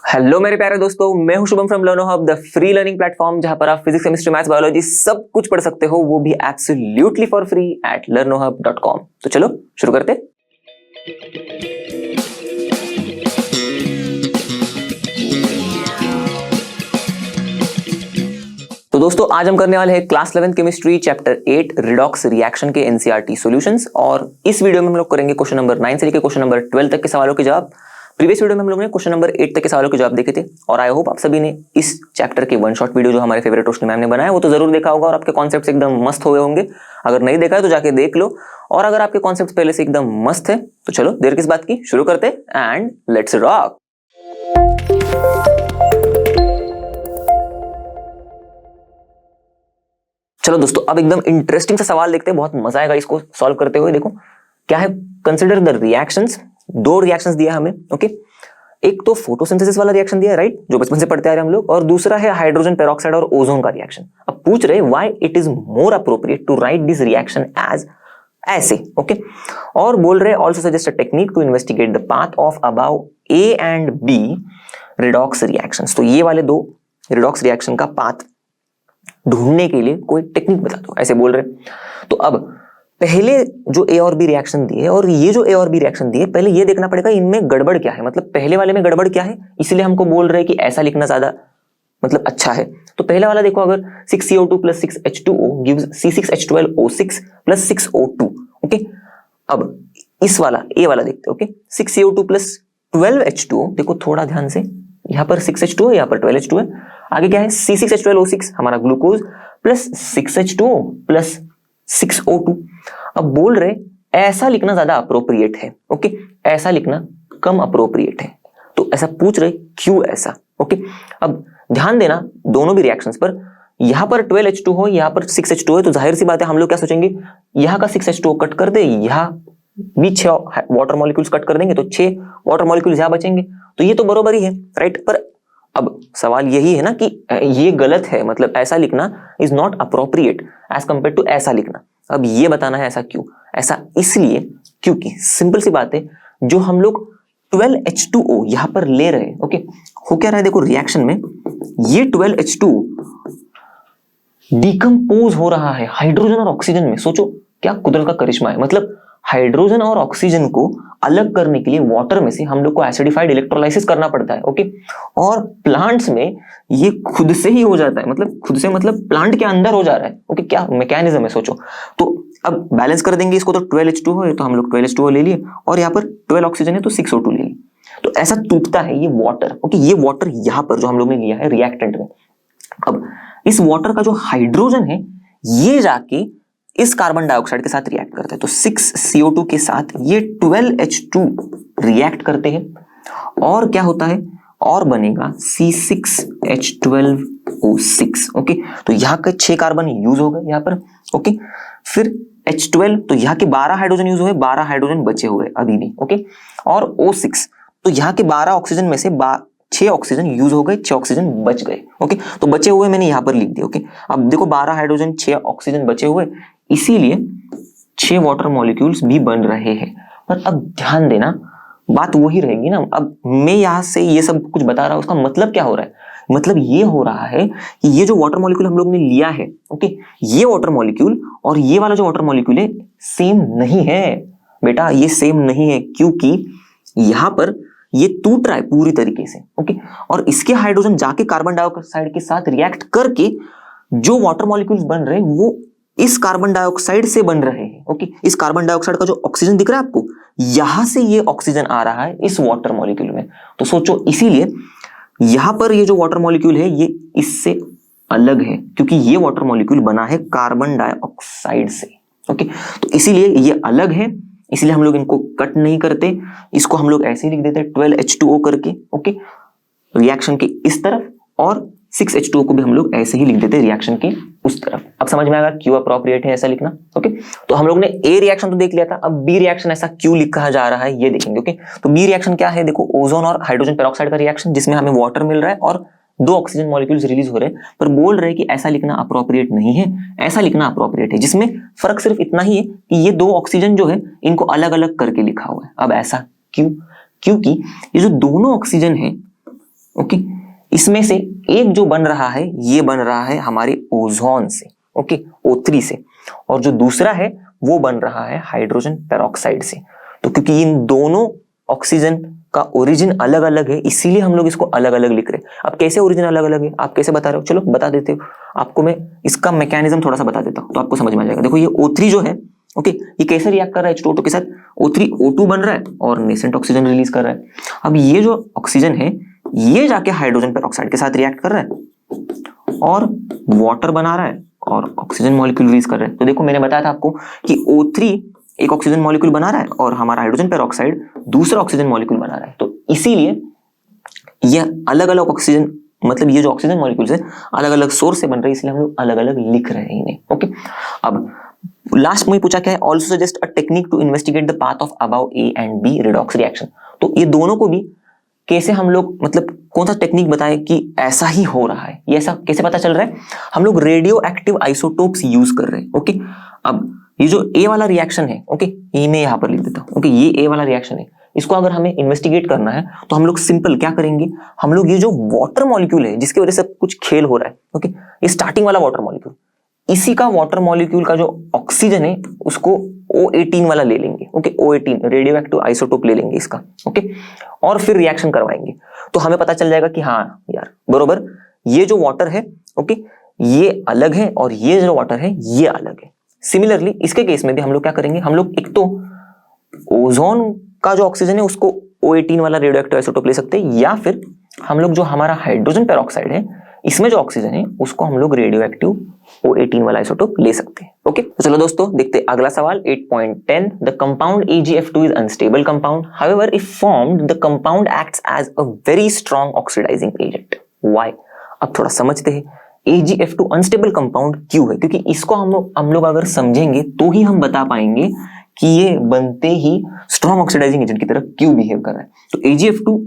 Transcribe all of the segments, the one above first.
Hello मेरे प्यारे दोस्तों, मैं हूं Shubham from लर्नो hub, the free learning platform जहां पर आप फिजिक्स, केमिस्ट्री, मैथ्स, बायोलॉजी सब कुछ पढ़ सकते हो, वो भी absolutely for free at learnohub.com। तो चलो शुरू करते। तो दोस्तों आज हम करने वाले हैं class 11 chemistry chapter 8 redox reaction के एनसीईआरटी सॉल्यूशंस। और इस वीडियो में हम लोग करेंगे क्वेश्चन नंबर 9 से लेकर क्वेश्चन नंबर 12 तक के सवालों के जवाब। प्रीवियस वीडियो में हम लोगों ने क्वेश्चन नंबर 8 तक के सवालों के जवाब देखे थे और आई होप आप सभी ने इस चैप्टर के वन शॉट वीडियो जो हमारे फेवरेट रोशनी मैम ने बनाया वो तो जरूर देखा होगा और आपके कॉन्सेप्ट्स एकदम मस्त हो गए होंगे। अगर नहीं देखा है तो जाके देख लो, और अगर आपके कॉन्सेप्ट्स पहले से एकदम मस्त है तो चलो देर किस बात की, शुरू करते एंड लेट्स रॉक। चलो दोस्तों अब एकदम इंटरेस्टिंग सा सवाल देखते हैं, बहुत मजा आएगा इसको सॉल्व करते हुए। देखो क्या है, कंसिडर द रिएक्शंस। दो रिएक्शंस दिया हमें, ओके। एक तो फोटोसिंथेसिस वाला रिएक्शन दिया है, राइट, जो बचपन से पढ़ते आ रहे हैं हम लोग, और दूसरा है हाइड्रोजन पेरोक्साइड और ओजोन का रिएक्शन। अब पूछ रहे why it is more appropriate to write this reaction as ऐसे, ओके। और बोल रहे also suggest a technique to investigate the path of above A and B redox reactions. तो ये वाले दो रिडॉक्स रिएक्शन का पाथ ढूंढने के लिए कोई टेक्निक बता दो, ऐसे बोल रहे। तो अब पहले जो ए और बी रिएक्शन दिए और ये जो ए और बी रिएक्शन दिए, पहले ये देखना पड़ेगा इनमें गड़बड़ क्या है, मतलब पहले वाले में गड़बड़ क्या है, इसलिए हमको बोल रहे हैं कि ऐसा लिखना ज्यादा मतलब अच्छा है। तो पहले वाला देखो, अगर 6CO2 + 6H2O gives C6H12O6 + 6O2, okay. अब इस वाला ए वाला देखते हैं, ओके। 6CO2 + 12H2O, देखो थोड़ा ध्यान से, यहाँ पर 6H2O, यहाँ पर 12H2O है। आगे क्या है, C6H12O6 हमारा ग्लूकोज प्लस 6H2O + 6O2। अब बोल रहे ऐसा लिखना ज्यादा अप्रोप्रिएट है, ओके, ऐसा लिखना कम अप्रोप्रिएट है। तो ऐसा पूछ रहे क्यों ऐसा, ओके। अब ध्यान देना दोनों भी रिएक्शंस पर, यहां पर 12H2 हो, यहां पर 6H2 है, तो जाहिर सी बात है हम लोग क्या सोचेंगे, यहां का 6H2 कट कर दे, यहां भी 6 वाटर मॉलिक्यूल्स कट कर देंगे तो 6 वाटर मॉलिक्यूल्स यहां बचेंगे, तो ये तो बरोबर ही है, राइट। पर अब सवाल यही है ना कि ये गलत है, मतलब ऐसा लिखना is not appropriate as compare to ऐसा लिखना। अब ये बताना है ऐसा क्यों, ऐसा इसलिए क्योंकि सिंपल सी बात है, जो हम लोग 12H2O यहां पर ले रहे हैं, ओके, हो क्या रहा है, देखो रिएक्शन में ये 12H2 डिकम्पोज हो रहा है हाइड्रोजन और ऑक्सीजन में। सोचो क्या कुदरत का करिश्मा है, मतलब हाइड्रोजन और ऑक्सीजन को अलग करने के लिए वाटर में से हम लोग को एसिडिफाइड इलेक्ट्रोलाइसिस करना पड़ता है, ओके। और प्लांट्स में ये खुद से ही हो जाता है, मतलब खुद से मतलब प्लांट के अंदर हो जा रहा है, ओके। क्या मैकेनिज्म है सोचो। तो अब बैलेंस कर देंगे इसको, तो 12H2 है तो हम लोग 12H2 ले लिए, और यहाँ पर 12 ऑक्सीजन है तो 6O2 ले लिए। तो ऐसा टूटता है ये वाटर, ओके। ये वाटर यहाँ पर जो हम लोग ने लिया है रिएक्टेंट में, अब इस वाटर का जो हाइड्रोजन है ये जाके इस कार्बन डाइऑक्साइड के साथ रिएक्ट करता है। तो 6CO2 के साथ ये 12H2 रिएक्ट करते हैं और क्या होता है, और बनेगा C6H12O6, ओके। तो यहाँ के 6 कार्बन यूज हो गए यहाँ पर, ओके। फिर H12, तो यहाँ के 12 हाइड्रोजन यूज हुए, 12 हाइड्रोजन बचे हुए अभी भी, ओके। और O6, तो यहाँ के 12 ऑक्सीजन में से 6 ऑक्सीजन यूज हो गए, 6 ऑक्सीजन बच गए, ओके। तो बचे हुए मैंने यहाँ पर लिख दिया, ओके। अब देखो 12 हाइड्रोजन 6 ऑक्सीजन बचे हुए, इसीलिए 6 वाटर मॉलिक्यूल्स भी बन रहे हैं। पर अब ध्यान देना बात वही रहेगी ना, अब मैं यहां से ये सब कुछ बता रहा हूं, उसका मतलब क्या हो रहा है, मतलब ये हो रहा है कि ये जो वाटर मॉलिक्यूल हम लोग ने लिया है, ओके, ये वाटर मॉलिक्यूल और ये वाला जो वाटर मॉलिक्यूल है सेम नहीं है बेटा, ये सेम नहीं है, क्योंकि यहां पर ये टूट रहा है पूरी तरीके से, ओके। और इसके हाइड्रोजन जाके कार्बन डाइऑक्साइड के साथ रिएक्ट करके जो वाटर मॉलिक्यूल्स बन रहे हैं वो इस कार्बन डाइऑक्साइड से बन रहे हैं, ओके। इस कार्बन डाइऑक्साइड का जो ऑक्सीजन दिख रहा है आपको, यहां से ये ऑक्सीजन आ रहा है इस वाटर मॉलिक्यूल में। तो सोचो इसीलिए यहां पर ये जो वाटर मॉलिक्यूल है ये इससे अलग है, क्योंकि ये वाटर मॉलिक्यूल बना है कार्बन डाइऑक्साइड से, ओके। तो इसीलिए ये अलग है, इसलिए हम लोग इनको कट नहीं करते, इसको हम लोग ऐसे ही लिख देते हैं 12H2O करके, ओके, रिएक्शन के इस तरफ, और 6H2O को भी हम लोग ऐसे ही लिख देते हैं रिएक्शन के उस तरफ। अब समझ में आएगा क्यों अप्रोप्रिएट है ऐसा लिखना, ओके। तो हम लोग ने ए रिएक्शन तो देख लिया था, अब बी रिएक्शन ऐसा क्यों लिखा जा रहा है ये देखेंगे, ओके। तो बी रिएक्शन क्या है, देखो ओजोन और हाइड्रोजन पेरोक्साइड का रिएक्शन, जिसमें हमें वाटर मिल रहा है और 2 ऑक्सीजन मॉलिक्यूल्स रिलीज हो रहे हैं, पर बोल रहे हैं कि ऐसा लिखना अप्रोप्रिएट नहीं है, ऐसा लिखना अप्रोप्रिएट है, जिसमें फर्क सिर्फ इतना ही है कि ये 2 ऑक्सीजन जो है इनको अलग अलग करके लिखा हुआ है। अब ऐसा क्यों, क्योंकि ये जो दोनों ऑक्सीजन है, ओके। इसमें से एक जो बन रहा है ये बन रहा है हमारे ओजोन से, ओके, O3 से, और जो दूसरा है वो बन रहा है हाइड्रोजन पेरोक्साइड से। तो क्योंकि इन दोनों ऑक्सीजन का ओरिजिन अलग अलग है इसीलिए हम लोग इसको अलग अलग लिख रहे हैं। अब कैसे ओरिजिन अलग अलग है आप कैसे बता रहे हो, चलो बता देते हो आपको, मैं इसका मैकेनिज्म थोड़ा सा बता देता हूं तो आपको समझ में आ जाएगा। देखो ये O3 जो है, ओके, ये कैसे रिएक्ट कर रहा है H2O2 के साथ, O3 O2 बन रहा है और नेसेंट ऑक्सीजन रिलीज कर रहा है। अब ये जो ऑक्सीजन है ये जाके हाइड्रोजन पेरोक्साइड के साथ रिएक्ट कर रहा है और वाटर बना रहा है और ऑक्सीजन मॉलिक्यूल रिलीज कर रहा है। तो देखो मैंने बताया था आपको कि O3 एक ऑक्सीजन मॉलिक्यूल बना रहा है और हमारा हाइड्रोजन पेरोक्साइड दूसरा ऑक्सीजन मॉलिक्यूल बना रहा है। तो इसीलिए ये अलग अलग ऑक्सीजन, मतलब ये जो ऑक्सीजन मॉलिक्यूल्स है अलग अलग सोर्स से बन रहे हैं इसलिए हम लोग अलग अलग लिख रहे हैं इन्हें, ओके। अब लास्ट में पूछा क्या है, also suggest a technique to investigate the path of above A and B redox reaction. तो ये दोनों को भी कैसे हम लोग, मतलब कौन सा टेक्निक बताए कि ऐसा ही हो रहा है, ये ऐसा कैसे पता चल रहा है, हम लोग रेडियो एक्टिव आइसोटोप्स यूज कर रहे हैं, ओके। अब ये जो A वाला रिएक्शन है, ओके, ये मैं यहां पर लिख देता हूं, ओके, ये A वाला रिएक्शन है, इसको अगर हमें इन्वेस्टिगेट करना है तो हम लोग सिंपल क्या करेंगे, हम लोग ये जो वाटर मॉलिक्यूल है जिसकी वजह से कुछ खेल हो रहा है, ओके, ये स्टार्टिंग वाला वाटर मॉलिक्यूल, इसी का वाटर मॉलिक्यूल का जो ऑक्सीजन है उसको O18 वाला ले लेंगे, okay, O18 radio active isotope ले लेंगे इसका, ओके, और फिर रिएक्शन करवाएंगे तो हमें पता चल जाएगा कि हाँ यार बरोबर ये जो वाटर है, ओके, ये अलग है और ये जो वाटर है ये अलग है। सिमिलरली इसके केस में भी हम लोग क्या करेंगे, हम लोग एक तो ओजोन का जो ऑक्सीजन है उसको O18 वाला रेडियो एक्टिव आइसोटोप ले सकते हैं, या फिर हम लोग जो हमारा हाइड्रोजन पेरोक्साइड है इसमें जो ऑक्सीजन है उसको हम लोग रेडियो एक्टिव O18 वाला आइसोटोप ले सकते हैं, ओके। तो चलो दोस्तों देखते अगला सवाल 8.10। The compound AgF2 is unstable compound, however if formed the compound acts as a very strong oxidising agent, why. अब थोड़ा समझते हैं AgF2 अनस्टेबल कंपाउंड क्यों है, क्योंकि इसको हम लोग अगर समझेंगे तो ही हम बता पाएंगे कि ये बनते ही स्ट्रॉन्ग ऑक्सीडाइजिंग एजेंट की तरह क्यों बिहेव कर रहा है। तो AgF2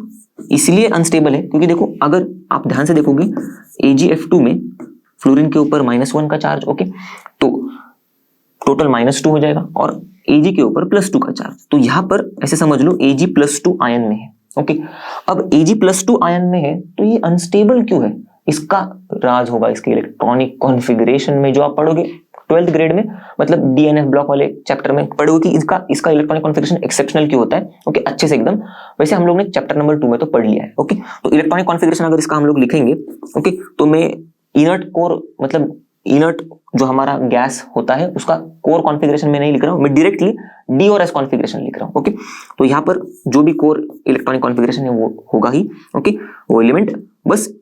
इसलिए अनस्टेबल है क्योंकि देखो अगर आप ध्यान से देखोगे AgF2 में फ्लोरीन के ऊपर -1 का चार्ज, ओके, तो टोटल -2 हो जाएगा और Ag के ऊपर +2 का चार्ज, तो यहां पर ऐसे समझ लो Ag+2 आयन में है, ओके। अब Ag+2 आयन में है तो ये अनस्टेबल क्यों है, इसका राज होगा इसके इलेक्ट्रॉनिक कॉन्फ़िगरेशन में, जो आप पढ़ोगे 12th ग्रेड में, मतलब DNF ब्लॉक वाले चैप्टर में पढ़ोगे कि इसका इलेक्ट्रॉनिक कॉन्फ़िगरेशन एक्सेप्शनल क्यों होता है, ओके, अच्छे से एकदम। वैसे हम लोग ने चैप्टर नंबर 2 में तो पढ़ लिया है, ओके। तो इलेक्ट्रॉनिक कॉन्फ़िगरेशन अगर इसका हम लोग लिखेंगे, ओके, तो मैं इनर्ट कोर, मतलब इनर्ट जो हमारा गैस होता है उसका कोर कॉन्फ़िगरेशन में नहीं लिख रहा हूं, मैं डायरेक्टली D और S कॉन्फ़िगरेशन लिख रहा हूं, ओके। तो यहाँ पर जो भी कोर इलेक्ट्रॉनिक कॉन्फ़िगरेशन है वो होगा ही, ओके, वो एलिमेंट, बस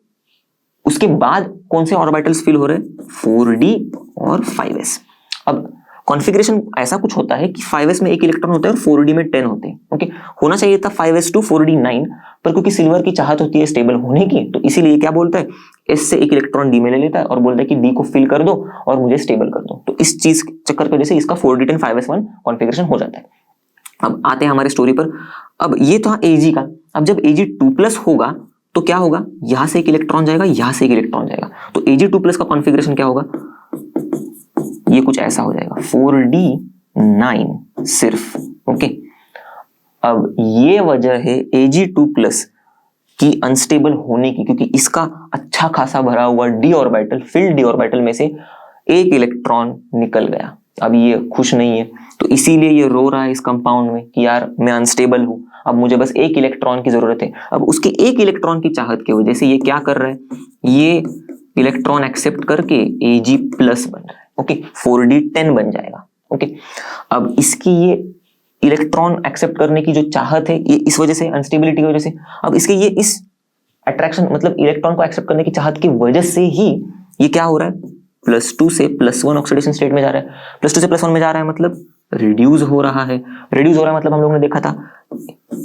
उसके बाद कौन से ऑर्बिटल्स फिल हो रहे हैं, 4d और 5s। अब कॉन्फ़िगरेशन ऐसा कुछ होता है कि 5s में एक इलेक्ट्रॉन होता है और 4d में 10 होते हैं, ओके। होना चाहिए था 5s2 4d 9, पर क्योंकि सिल्वर की चाहत होती है स्टेबल होने की तो इसीलिए क्या बोलता है, s से एक इलेक्ट्रॉन d में ले लेता है और बोलता है कि d को फिल कर दो और मुझे स्टेबल कर दो। तो इस चीज चक्कर की वजह से इसका 4d10 5s1 कॉन्फ़िगरेशन हो जाता है। अब आते हैं हमारे स्टोरी पर। अब ये था Ag का, अब जब Ag2+ होगा तो क्या होगा, यहां से एक इलेक्ट्रॉन जाएगा, यहां से एक इलेक्ट्रॉन जाएगा, तो Ag2+ का कॉन्फ़िगरेशन क्या होगा, ये कुछ ऐसा हो जाएगा 4d9 सिर्फ, ओके। अब ये वजह है Ag2+ की अनस्टेबल होने की, क्योंकि इसका अच्छा खासा भरा हुआ d orbital, field d orbital में से एक इलेक्ट्रॉन निकल गया। अब ये खुश नहीं है तो इसीलिए ये रो रहा है इस कंपाउंड में कि यार मैं अनस्टेबल हूं, अब मुझे बस एक इलेक्ट्रॉन की जरूरत है। अब उसके एक इलेक्ट्रॉन की चाहत की वजह से ये क्या कर रहा है, ये इलेक्ट्रॉन एक्सेप्ट करके Ag+ बन रहा है, ओके, 4d10 बन जाएगा, ओके। अब इसकी ये इलेक्ट्रॉन एक्सेप्ट करने की जो चाहत है ये इस वजह से, अनस्टेबिलिटी की वजह से, अब इसके ये इस अट्रैक्शन, मतलब इलेक्ट्रॉन को एक्सेप्ट करने की चाहत की वजह से ही ये क्या हो रहा है, +2 से +1 ऑक्सीडेशन स्टेट में जा रहा है। +2 से +1 में जा रहा है मतलब रिड्यूस हो रहा है, रिड्यूस हो रहा है मतलब हम लोगों ने देखा था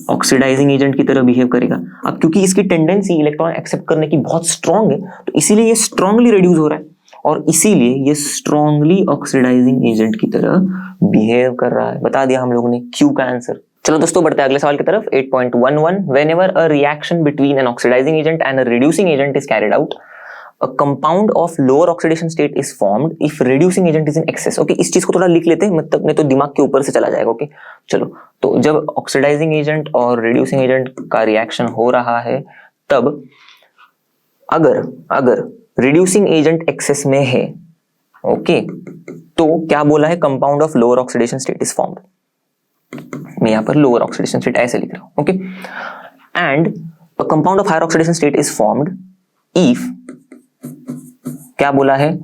ऑक्सीडाइजिंग एजेंट की तरह बिहेव करेगा। अब क्योंकि इसकी टेंडेंसी इलेक्ट्रॉन एक्सेप्ट करने की बहुत स्ट्रांग है तो इसीलिए ये स्ट्रांगली रिड्यूस हो रहा है और इसीलिए ये स्ट्रांगली ऑक्सीडाइजिंग एजेंट की तरह बिहेव कर रहा है। बता दिया हम लोगों ने क्यू का आंसर। चलो दोस्तों बढ़ते हैं अगले सवाल की तरफ। 8.11 whenever a reaction between an oxidising agent and a reducing agent is carried out, a compound of lower oxidation state is formed if reducing agent is in excess। Okay, इस चीज को थोड़ा लिख लेते हैं, मतलब नहीं तो दिमाग के ऊपर से चला जाएगा। ओके चलो, तो जब ऑक्सीडाइजिंग एजेंट और रिड्यूसिंग एजेंट का रिएक्शन हो रहा है तब अगर रिड्यूसिंग एजेंट एक्सेस में है, ओके, तो क्या बोला है, compound of lower oxidation state is formed. मैं यहां पर लोअर ऑक्सीडेशन स्टेट ऐसे लिख रहा हूं, okay, and a compound of higher oxidation state is formed if, क्या बोला है,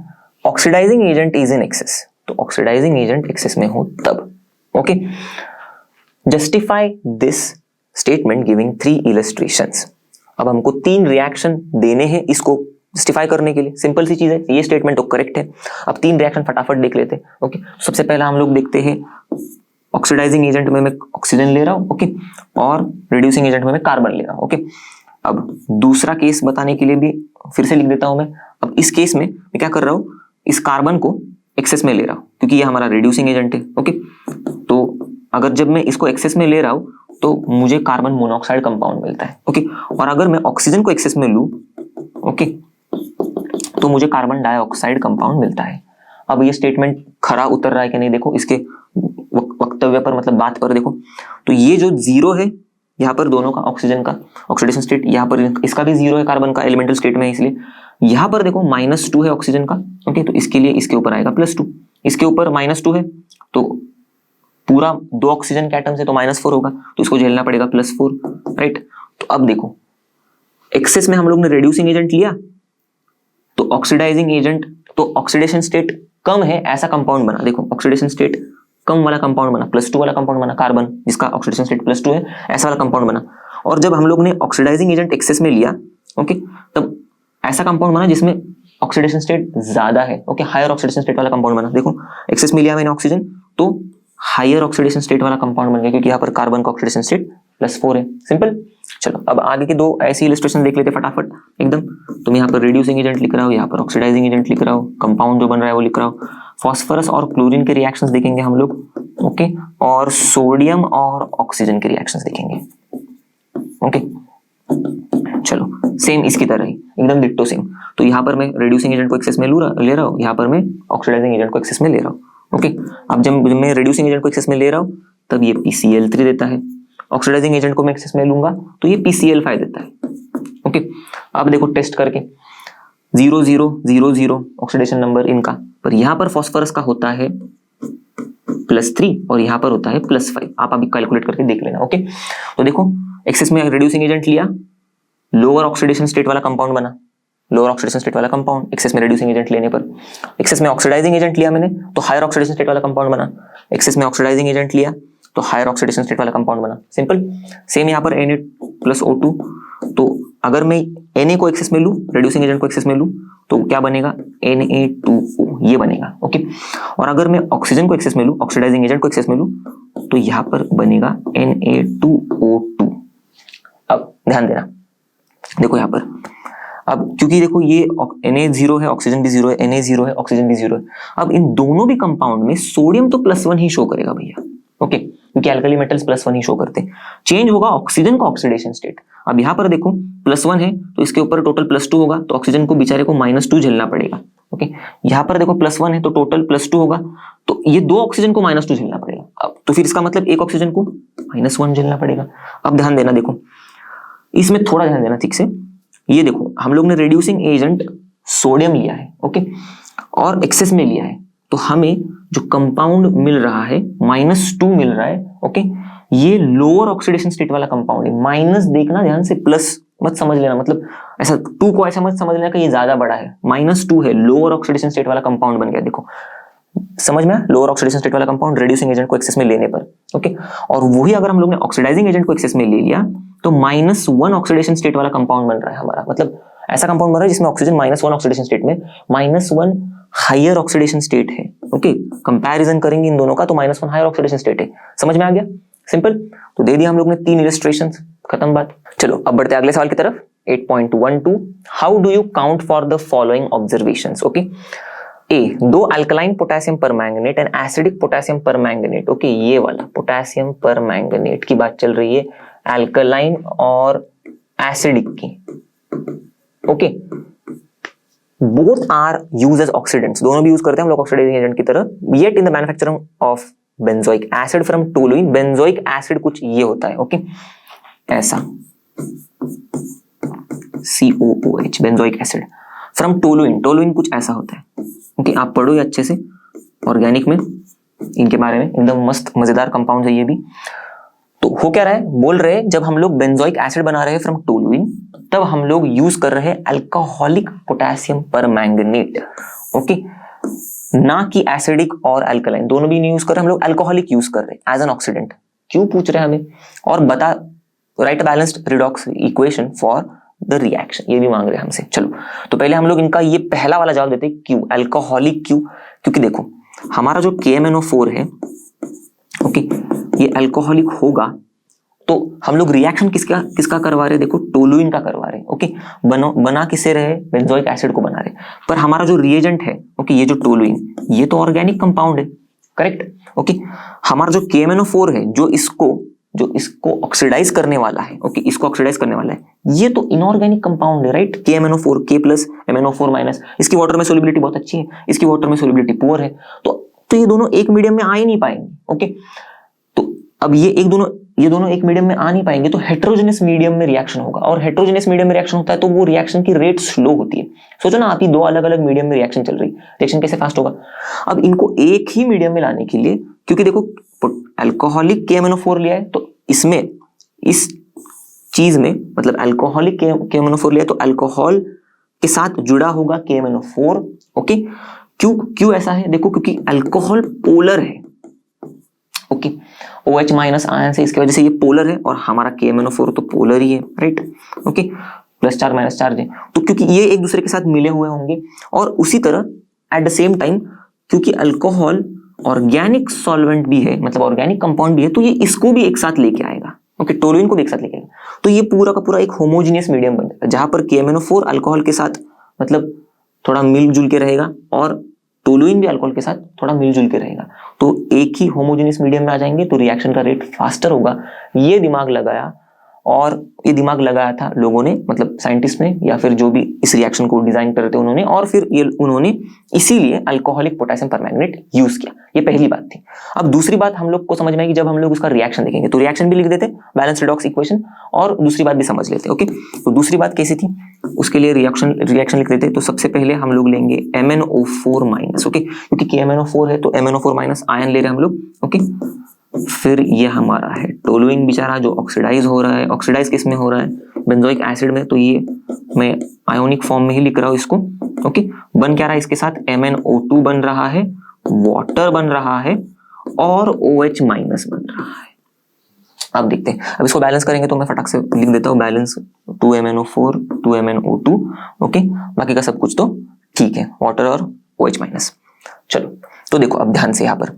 oxidising agent is in excess. तो ऑक्सीडाइजिंग एजेंट एक्सेस में हो तब, okay. Justify this statement giving 3 illustrations. अब हमको 3 रिएक्शन देने हैं इसको जस्टिफाई करने के लिए, सिंपल सी चीज है, ये स्टेटमेंट तो करेक्ट है। अब 3 रिएक्शन फटाफट देख लेते हैं, ओके। सबसे पहला हम लोग देखते हैं, ऑक्सीडाइजिंग एजेंट में मैं ऑक्सीजन ले रहा हूं, ओके, और रिड्यूसिंग एजेंट में मैं कार्बन ले रहा हूं, ओके। अब दूसरा केस बताने के लिए भी फिर से लिख देता हूं मैं। अब इस केस में मैं क्या कर रहा हूं, इस कार्बन को एक्सेस में ले रहा हूं क्योंकि ये हमारा रिड्यूसिंग एजेंट है, ओके। तो अगर जब मैं इसको एक्सेस में ले रहा हूं तो मुझे कार्बन मोनोऑक्साइड कंपाउंड मिलता है, ओके। और अगर मैं ऑक्सीजन को एक्सेस में लूं, ओके, तो मुझे कार्बन डाइऑक्साइड कंपाउंड मिलता है। अब ये स्टेटमेंट खरा उतर रहा है कि नहीं, देखो इसके वक्तव्य पर, मतलब बात पर देखो, तो ये जो 0 है यहाँ पर दोनों का, ऑक्सीजन का ऑक्सीडेशन स्टेट, यहाँ पर इसका भी 0 है कार्बन का एलिमेंटल स्टेट में, इसलिए यहाँ पर देखो -2 है ऑक्सीजन का, ओके। तो इसके लिए इसके ऊपर आएगा +2, इसके ऊपर -2 है तो पूरा 2 ऑक्सीजन के एटम्स है तो -4 होगा, तो इसको झेलना पड़ेगा +4, राइट। तो अब देखो एक्सेस में हम लोग ने रिड्यूसिंग एजेंट लिया तो ऑक्सीडाइजिंग एजेंट, तो ऑक्सीडेशन स्टेट कम है ऐसा कंपाउंड बना, देखो ऑक्सीडेशन स्टेट कम वाला कंपाउंड बना, +2 वाला कंपाउंड बना, कार्बन जिसका ऑक्सीडेशन स्टेट +2 है ऐसा वाला कंपाउंड बना। और जब हम लोग ने ऑक्सीडाइजिंग एजेंट एक्सेस में लिया, ओके, तब ऐसा कंपाउंड बना जिसमें ऑक्सीडेशन स्टेट ज्यादा है, ओके, हायर ऑक्सीडेशन स्टेट वाला कंपाउंड बना। देखो एक्सेस में लिया मैंने ऑक्सीजन तो हायर ऑक्सीडेशन स्टेट वाला कंपाउंड बन गया क्योंकि यहाँ पर कार्बन का ऑक्सीडेशन स्टेट +4 है, सिंपल। चलो अब आगे के 2 ऐसी इलस्ट्रेशन देख लेते फटाफट एकदम। तो मैं यहाँ पर रिड्यूसिंग एजेंट लिख रहा हूँ, यहाँ पर ऑक्सीडाइजिंग एजेंट लिख रहा हूँ, कंपाउंड जो बन रहा है वो लिख रहा हूँ। फॉस्फोरस और क्लोरीन के रिएक्शंस देखेंगे हम लोग, ओके, और सोडियम और ऑक्सीजन के रिएक्शंस देखेंगे, ओके। चलो सेम इसकी तरह ही एकदम डिट्टो सेम। तो यहाँ पर मैं रिड्यूसिंग एजेंट को एक्सेस में ले रहा हूँ, यहाँ पर मैं ऑक्सीडाइजिंग एजेंट को एक्सेस में ले रहा हूँ, ओके। अब जब मैं रिड्यूसिंग एजेंट को एक्सेस में ले रहा हूँ तब ये PCl3 देता है, ऑक्सीडाइजिंग एजेंट को मैं एक्सेस में लूंगा तो ये PCl5 देता है, ओके। अब देखो टेस्ट करके 0 0 0 0 ऑक्सीडेशन नंबर इनका, पर यहाँ पर फास्फोरस का होता है +3 और यहाँ पर होता है +5, आप अभी कैलकुलेट करके देख लेना, ओके। तो देखो एक्सेस में रिड्यूसिंग एजेंट लिया, लोअर ऑक्सीडेशन स्टेट वाला कंपाउंड बना, लोअर ऑक्सीडेशन स्टेट वाला कंपाउंड एक्सेस में रिड्यूसिंग एजेंट लेने पर। एक्सेस में ऑक्सीडाइजिंग एजेंट लिया मैंने तो हायर ऑक्सीडेशन स्टेट वाला कंपाउंड बना, एक्सेस में ऑक्सीडाइजिंग एजेंट लिया तो हायर ऑक्सीडेशन स्टेट वाला कंपाउंड बना, सिंपल। सेम यहाँ पर Na+O2, तो अगर मैं Na को एक्सेस में लूं, रिड्यूसिंग एजेंट को एक्सेस में लूं तो क्या बनेगा, Na2O, ये बनेगा, ओके। और अगर मैं ऑक्सीजन को एक्सेस में लूं, ऑक्सीडाइजिंग एजेंट को एक्सेस में लूं तो यहाँ पर बनेगा Na2O2। अब ध्यान देना, देखो यहाँ पर, अब क्योंकि देखो ये Na 0 है, ऑक्सीजन भी 0 है, Na 0 है, ऑक्सीजन भी 0 है। अब इन दोनों भी कंपाउंड में सोडियम तो +1 ही शो करेगा भैया, ओके, क्योंकि अल्कली मेटल्स +1 ही शो करते हैं। चेंज होगा ऑक्सीजन का ऑक्सीडेशन स्टेट। अब यहाँ पर देखो +1 है तो इसके ऊपर टोटल +2 होगा, तो ऑक्सीजन को बेचारे को -2 झेलना पड़ेगा, ओके। यहाँ पर देखो +1 है तो टोटल +2 होगा, तो ये 2 ऑक्सीजन को -2 झेलना पड़ेगा। अब तो फिर इसका मतलब एक ऑक्सीजन को -1 झेलना पड़ेगा। अब ध्यान देना, देखो इसमें थोड़ा ध्यान देना ठीक से। ये देखो हम लोग ने रिड्यूसिंग एजेंट सोडियम लिया है, ओके, और एक्सेस में लिया है, तो हमें जो कंपाउंड मिल रहा है -2 मिल रहा है, ओके। ये लोअर ऑक्सीडेशन स्टेट वाला कंपाउंड है, माइनस देखना ध्यान से, प्लस मत समझ लेना, मतलब ऐसा 2 को ऐसा मत समझ लेना कि ये ज्यादा बड़ा है, -2 है, लोअर ऑक्सीडेशन स्टेट वाला कंपाउंड बन गया। देखो समझ में, लोअर ऑक्सीडेशन स्टेट वाला कंपाउंड रिड्यूसिंग एजेंट को एक्सेस में लेने पर, ओके। और वही अगर हम लोग ने ऑक्सीडाइजिंग एजेंट को एक्सेस में ले लिया तो -1 ऑक्सीडेशन स्टेट वाला कंपाउंड बन रहा है हमारा, मतलब ऐसा कंपाउंड बन रहा है जिसमें ऑक्सीजन -1 ऑक्सीडेशन स्टेट में, -1 हायर ऑक्सीडेशन स्टेट है, ओके। कंपैरिजन करेंगे इन दोनों का तो -1 हायर ऑक्सीडेशन स्टेट है, समझ में आ गया, सिंपल। तो दे दिया हम लोग ने 3 इलस्ट्रेशंस, खत्म बात। चलो अब बढ़ते अगले सवाल की तरफ। 8.12 how do you count for the following observations, okay. A, 2 alkaline potassium permanganate and acidic potassium permanganate, okay, ये वाला पोटेशियम परमैंगनेट की बात चल रही है, अल्कलाइन और एसिडिक की, okay. Both are use as oxidants, दोनों भी यूज करते हैं हम लोग ऑक्सीडाइजिंग एजेंट की तरह, yet in the manufacturing of benzoic acid from toluene. Benzoic acid कुछ ये होता है, ओके, ऐसा, COOH benzoic acid from toluene. Toluene कुछ ऐसा होता है, ओके आप पढ़ो ये अच्छे से ऑर्गेनिक में इनके बारे में, एकदम मस्त मजेदार कंपाउंड है ये भी। तो हो क्या रहा है, बोल रहे हैं जब हम लोग बेंजोइक एसिड बना रहे हैं फ्रॉम टोलुइन, तब हम लोग यूज कर रहे हैं अल्कोहलिक पोटेशियम परमैंगनेट, ओके, ना कि एसिडिक और अल्कलाइन, दोनों भी नहीं यूज कर रहे, हम लोग अल्कोहलिक यूज कर रहे हैं एज एन ऑक्सीडेंट। क्यों पूछ रहे हैं हमें, और बता right balanced redox equation for the reaction, ये भी मांग रहे हैं हमसे। चलो तो पहले हम लोग इनका ये पहला वाला जवाब देते हैं, क्यों अल्कोहलिक, क्यों, क्योंकि देखो हमारा जो KMNO4 है, ओके, ये अल्कोहलिक होगा तो हम लोग रिएक्शन किसका करवा रहे हैं, देखो टोलुइन का करवा रहे हैं, ओके, बना किससे रहे, बेंजोइक एसिड को बना रहे, पर हमारा जो रिएजेंट है, ओके, ये जो टोलुइन, ये तो ऑर्गेनिक कंपाउंड है, करेक्ट, ओके, हमारा जो KMNO4 है जो इसको ऑक्सीडाइज करने वाला है, ओके, इसको ऑक्सीडाइज करने वाला है, ये तो इनऑर्गेनिक कंपाउंड है, right, KMNO4 K plus MNO4 minus, इसकी वाटर में सोलिबिलिटी बहुत अच्छी है, इसकी वाटर में सोलिबिलिटी पुअर है, तो ये दोनों एक मीडियम में आ ही नहीं पाएंगे, ओके, तो अब ये दोनों एक मीडियम में आ नहीं पाएंगे, तो हेट्रोजेनस मीडियम में रिएक्शन होगा, और हेट्रोजेनस मीडियम में रिएक्शन होता है तो वो रिएक्शन की रेट स्लो होती है। सोचो ना आप ही दो अलग अलग मीडियम में रिएक्शन चल रही, रिएक्शन कैसे फास्ट होगा। अब इनको एक ही मीडियम में लाने के लिए, क्योंकि देखो अल्कोहलिक KMNO4 लिया है तो इसमें इस चीज में मतलब अल्कोहलिक KMNO4 लिया तो अल्कोहल के साथ जुड़ा होगा KMNO4, ओके, क्यों ऐसा है, देखो क्योंकि अल्कोहल पोलर है, ओके, OH माइनस आयन से, इसकी वजह से ये पोलर है, और हमारा KMNO4 तो पोलर ही है, right, okay, plus charge minus charge है, तो क्योंकि ये एक दूसरे के साथ मिले हुए होंगे, और उसी तरह एट द सेम टाइम क्योंकि अल्कोहल ऑर्गेनिक सॉल्वेंट भी है, मतलब ऑर्गेनिक कंपाउंड भी है, तो ये इसको भी एक साथ लेके आएगा, ओके, टोलुइन को भी एक साथ लेके आएगा, तो ये पूरा का पूरा एक होमोजीनियस मीडियम बन जाएगा, जहां पर KMNO4 अल्कोहल के साथ मतलब थोड़ा मिलजुल के रहेगा, और टोलुइन भी अल्कोहल के साथ थोड़ा मिलजुल के रहेगा, तो एक ही होमोजेनियस मीडियम में आ जाएंगे, तो रिएक्शन का रेट फास्टर होगा। ये दिमाग लगाया था लोगों ने, मतलब साइंटिस्ट ने, या फिर जो भी इस रिएक्शन को डिजाइन करते उन्होंने, और फिर ये उन्होंने इसीलिए अल्कोहलिक पोटेशियम परमैंगनेट यूज किया। ये पहली बात थी। अब दूसरी बात हम लोग को समझ में आएगी जब हम लोग उसका रिएक्शन देखेंगे, तो रिएक्शन भी लिख देते बैलेंस रिडॉक्स इक्वेशन, और दूसरी बात भी समझ लेते, ओके। तो दूसरी बात कैसी थी, उसके लिए रिएक्शन लिख देते। तो सबसे पहले हम लोग लेंगे MnO4 माइनस, ओके, क्योंकि KMNO4 है तो MnO4 माइनस आयन ले रहे हैं हम लोग, ओके। फिर ये हमारा है टोलुइन बेचारा जो ऑक्सीडाइज हो रहा है, ऑक्सीडाइज किस में हो रहा है, बेंजोइक एसिड में, तो ये मैं आयोनिक फॉर्म में ही लिख रहा हूं इसको, ओके। बन क्या रहा है इसके साथ, MnO2 बन रहा है, वाटर बन रहा है, और OH माइनस बन रहा है। अब देखते हैं, अब इसको बैलेंस करेंगे तो मैं फटाक से लिख देता हूँ बैलेंस 2MnO4 2MnO2, ओके, बाकी का सब कुछ तो ठीक है, वाटर और OH माइनस। चलो तो देखो अब ध्यान से यहाँ पर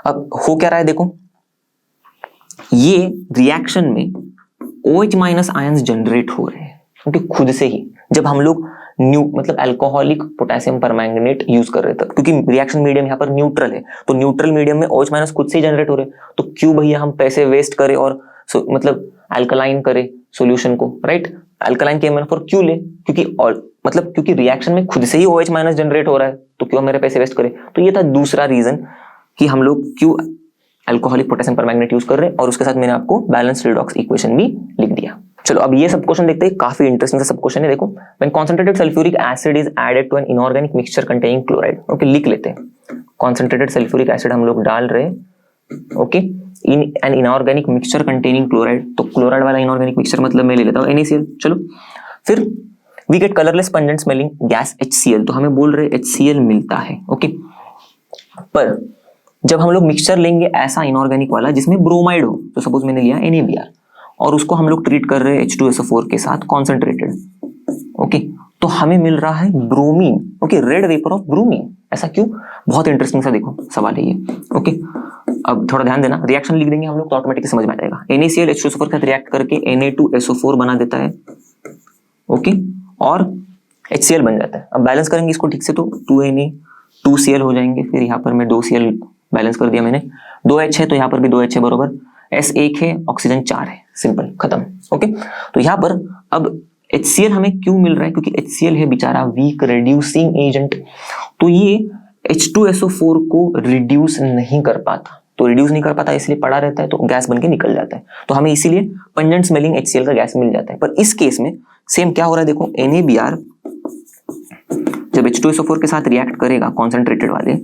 अब हो क्या रहा है, देखो ये रिएक्शन में OH माइनस आयंस जनरेट हो रहे हैं, क्योंकि खुद से ही जब हम लोग मतलब अल्कोहलिक पोटेशियम परमैंगनेट यूज कर रहे थे, क्योंकि रिएक्शन मीडियम यहाँ पर न्यूट्रल है, तो न्यूट्रल मीडियम में OH माइनस खुद से ही जनरेट हो रहे हैं, तो क्यों भैया हम पैसे वेस्ट करें और मतलब अल्कलाइन करें सॉल्यूशन को, राइट। अल्कलाइन KMNO4 क्यों ले, क्योंकि रिएक्शन में खुद से ही OH माइनस जनरेट हो रहा है, तो क्यों मेरे पैसे वेस्ट करें। तो ये था दूसरा रीजन कि हम लोग क्यों अल्कोहलिक पोटेशियम परमैंगनेट यूज कर रहे हैं, और उसके साथ मैंने आपको बैलेंस रिडॉक्स इक्वेशन भी लिख दिया। चलो अब ये सब क्वेश्चन देखते हैं, काफी इंटरेस्टिंग सा सब क्वेश्चन है। देखो, when concentrated sulphuric acid is added to an inorganic mixture containing chloride, okay, लिख लेते हैं। कॉन्सेंट्रेटेड सल्फ्यूरिक एसिड हम लोग डाल रहे हैं, okay, in an inorganic mixture containing chloride, तो क्लोराइड वाला इनऑर्गेनिक मिक्सचर मतलब मैं ले लेता हूँ NaCl। चलो फिर we get colourless pungent smelling gas HCl, तो हमें बोल रहे HCl मिलता है, ओके। पर जब हम लोग मिक्सचर लेंगे ऐसा इनऑर्गेनिक वाला जिसमें ब्रोमाइड हो, तो सपोज मैंने लिया NaBr, और उसको हम लोग ट्रीट कर रहे हैं H2SO4 के साथ कॉन्सेंट्रेटेड, ओके, तो हमें मिल रहा है bromine, okay, red vapour of bromine. ऐसा क्यों, बहुत इंटरेस्टिंग सा देखो सवाल है ये, ओके। अब थोड़ा ध्यान देना, रिएक्शन लिख देंगे हम लोग तो ऑटोमेटिकली समझ में आ जाएगा। NaCl H2SO4 के साथ रिएक्ट करके Na2SO4 बना देता है, ओके, और HCl बन जाता है। अब बैलेंस करेंगे इसको ठीक से तो 2Na 2Cl हो जाएंगे, फिर यहाँ पर मैं 2Cl बैलेंस कर दिया मैंने, 2H है तो यहाँ पर भी 2H है बरोबर, S 1 है, ऑक्सीजन 4 है, सिंपल खत्म, ओके। तो यहाँ पर अब HCl हमें क्यों मिल रहा है, क्योंकि HCl है बेचारा वीक रिड्यूसिंग एजेंट, तो ये H2SO4 को रिड्यूस नहीं कर पाता, तो रिड्यूस नहीं कर पाता, इसलिए पड़ा रहता है, तो गैस बन के निकल जाता है। तो हमें इसीलिए पंजेंट स्मेलिंग HCl का गैस मिल जाता है। पर इस केस में सेम क्या हो रहा है, देखो NaBr जब H2SO4 के साथ रिएक्ट करेगा कॉन्सेंट्रेटेड वाले,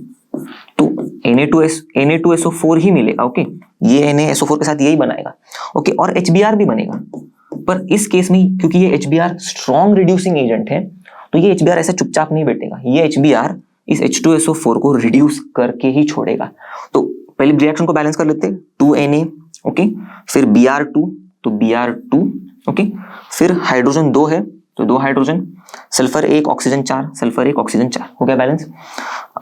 तो Na2SO4 ही मिलेगा। ओके, ये NaSO4 के साथ यही बनाएगा। ओके, और HBr भी बनेगा। पर इस केस में क्योंकि ये HBr स्ट्रॉन्ग रिड्यूसिंग एजेंट है, तो ये HBr ऐसे चुपचाप नहीं बैठेगा, ये HBr इस H2SO4 को रिड्यूस करके ही छोड़ेगा। तो पहले रिएक्शन को बैलेंस कर लेते हैं, 2Na, ओके, फिर Br2, तो Br2, ओके, फिर हाइड्रोजन 2 है तो 2 hydrogen, sulphur 1, oxygen 4, sulphur 1, oxygen 4, हो गया बैलेंस।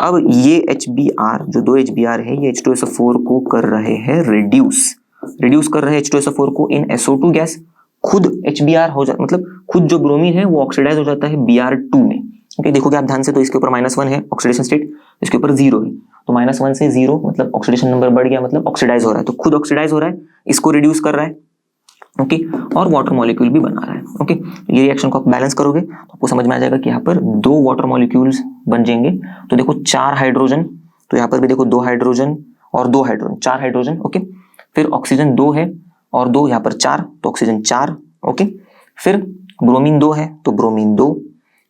अब ये HBr जो 2 HBr है ये H2SO4 को कर रहे हैं रिड्यूस कर रहे हैं H2SO4 को इन SO2 गैस। खुद HBr हो जाता, मतलब खुद जो ब्रोमीन है वो ऑक्सीडाइज हो जाता है Br2 में। ओके, देखोगे आप ध्यान से तो इसके ऊपर -1 है ऑक्सीडेशन स्टेट, इसके ऊपर 0 है, तो -1 से 0 मतलब ऑक्सीडेशन नंबर बढ़ गया, मतलब ऑक्सीडाइज हो रहा है, तो खुद ऑक्सीडाइज हो रहा है, इसको रिड्यूस कर रहा है। ओके, और वाटर मॉलिक्यूल भी बना रहा है। ओके, ये रिएक्शन को आप बैलेंस करोगे तो आपको समझ में आ जाएगा कि यहाँ पर 2 वाटर मॉलिक्यूल्स बन जाएंगे। तो देखो 4 हाइड्रोजन, तो यहाँ पर भी देखो 2 हाइड्रोजन और 2 हाइड्रोजन, 4 हाइड्रोजन। ओके, फिर ऑक्सीजन 2 है और 2 यहाँ पर 4, तो ऑक्सीजन 4। ओके, फिर ब्रोमीन 2 है तो ब्रोमीन 2,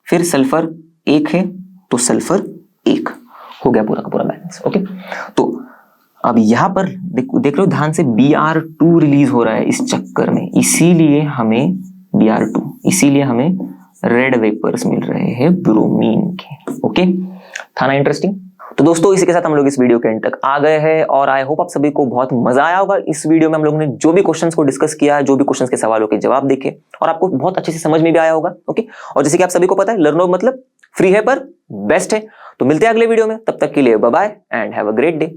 फिर सल्फर 1 है तो सल्फर 1, हो गया पूरा का पूरा बैलेंस। ओके, तो अब यहां पर देख लो ध्यान से, Br2 रिलीज हो रहा है इस चक्कर में, इसीलिए हमें Br2, इसीलिए हमें रेड वेपर्स मिल रहे हैं ब्रोमीन के। ओके, था ना इंटरेस्टिंग। तो दोस्तों इसी के साथ हम लोग इस वीडियो के एंड तक आ गए हैं और आई होप आप सभी को बहुत मजा आया होगा। इस वीडियो में हम लोगों ने जो भी क्वेश्चंस को डिस्कस किया, जो भी क्वेश्चंस के सवालों के जवाब देखे और आपको बहुत अच्छे से समझ में भी आया होगा। ओके, और जैसे कि आप सभी को पता है लर्नो मतलब फ्री है पर बेस्ट है। तो मिलते हैं अगले वीडियो में, तब तक के लिए bye bye and have a great day.